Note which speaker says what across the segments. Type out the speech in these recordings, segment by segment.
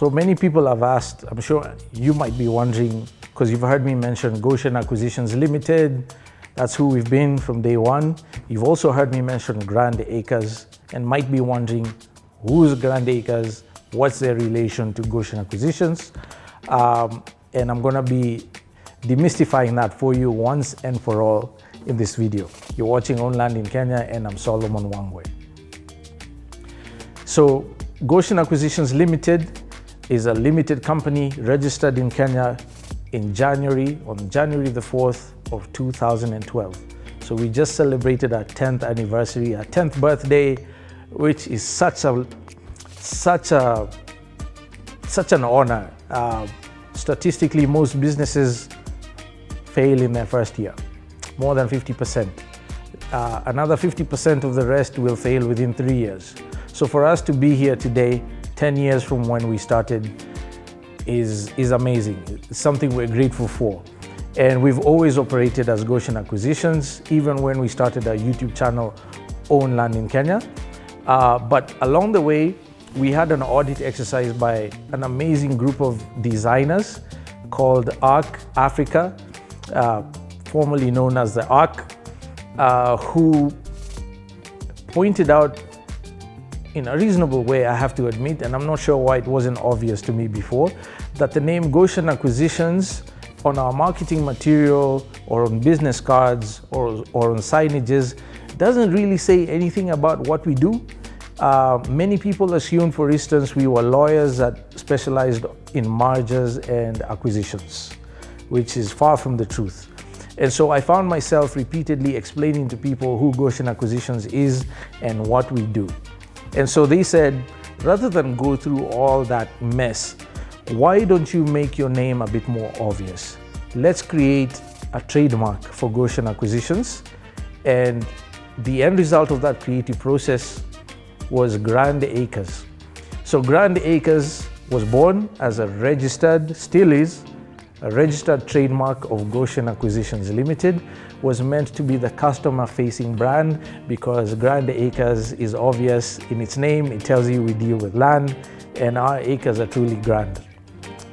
Speaker 1: So many people have asked, I'm sure you might be wondering, because you've heard me mention Goshen Acquisitions Limited. That's who we've been from day one. You've also heard me mention GrandAcres and might be wondering, who's GrandAcres? What's their relation to Goshen Acquisitions? And I'm gonna be demystifying that for you once and for all in this video. You're watching Own Land in Kenya, and I'm Solomon Wangwe. So Goshen Acquisitions Limited is a limited company registered in Kenya on January the 4th of 2012. So we just celebrated our 10th anniversary, our 10th birthday, which is such an honor. Statistically, most businesses fail in their first year, more than 50%. Another 50% of the rest will fail within 3 years. So for us to be here today, 10 years from when we started, is amazing. It's something we're grateful for. And we've always operated as Goshen Acquisitions, even when we started our YouTube channel, Own Land in Kenya. But along the way, we had an audit exercise by an amazing group of designers called ARC Africa, formerly known as the ARC, who pointed out in a reasonable way, I have to admit, and I'm not sure why it wasn't obvious to me before, that the name Goshen Acquisitions on our marketing material or on business cards or on signages doesn't really say anything about what we do. Many people assume, for instance, we were lawyers that specialized in mergers and acquisitions, which is far from the truth. And so I found myself repeatedly explaining to people who Goshen Acquisitions is and what we do. And so they said, rather than go through all that mess, why don't you make your name a bit more obvious? Let's create a trademark for Goshen Acquisitions. And the end result of that creative process was GrandAcres. So GrandAcres was born as a registered, still is, a registered trademark of Goshen Acquisitions Limited, was meant to be the customer-facing brand because GrandAcres is obvious in its name. It tells you we deal with land, and our acres are truly grand,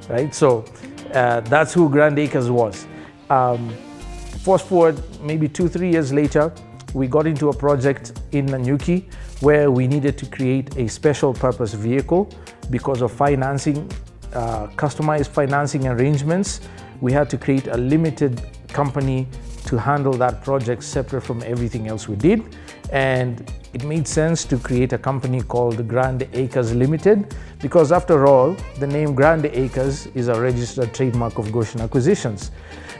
Speaker 1: right? So that's who GrandAcres was. Fast forward maybe 2-3 years later, we got into a project in Nanyuki where we needed to create a special purpose vehicle because of financing, customized financing arrangements. We had to create a limited company to handle that project separate from everything else we did. And it made sense to create a company called GrandAcres Ltd because after all, the name GrandAcres is a registered trademark of Goshen Acquisitions.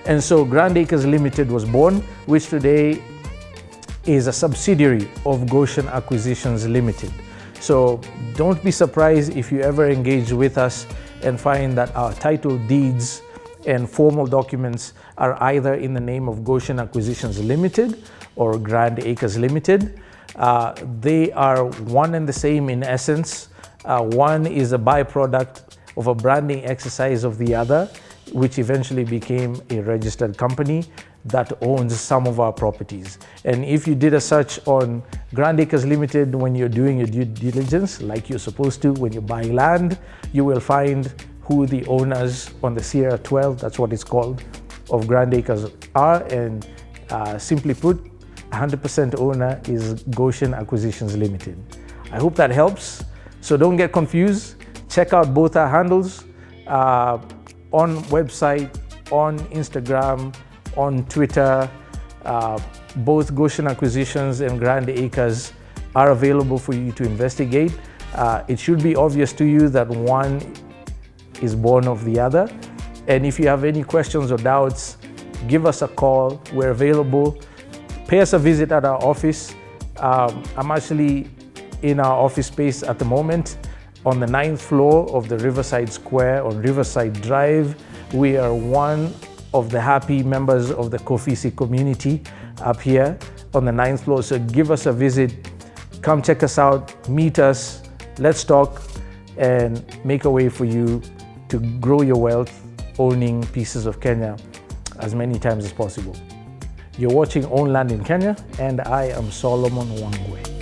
Speaker 1: And so GrandAcres Ltd was born, which today is a subsidiary of Goshen Acquisitions Limited. So don't be surprised if you ever engage with us and find that our title deeds and formal documents are either in the name of Goshen Acquisitions Limited or GrandAcres Limited. They are one and the same in essence. One is a byproduct of a branding exercise of the other, which eventually became a registered company that owns some of our properties. And if you did a search on GrandAcres Limited when you're doing your due diligence, like you're supposed to when you buy land, you will find who the owners on the Sierra 12, that's what it's called, of GrandAcres are. And simply put, 100% owner is Goshen Acquisitions Limited. I hope that helps. So don't get confused. Check out both our handles on website, on Instagram, on Twitter. Both Goshen Acquisitions and GrandAcres are available for you to investigate. It should be obvious to you that one is born of the other. And if you have any questions or doubts, give us a call. We're available. Pay us a visit at our office. I'm actually in our office space at the moment on the 9th floor of the Riverside Square on Riverside Drive. We are one of the happy members of the Kofisi community up here on the 9th floor. So give us a visit, come check us out, meet us, let's talk and make a way for you to grow your wealth owning pieces of Kenya as many times as possible. You're watching Own Land in Kenya, and I am Solomon Wangwe.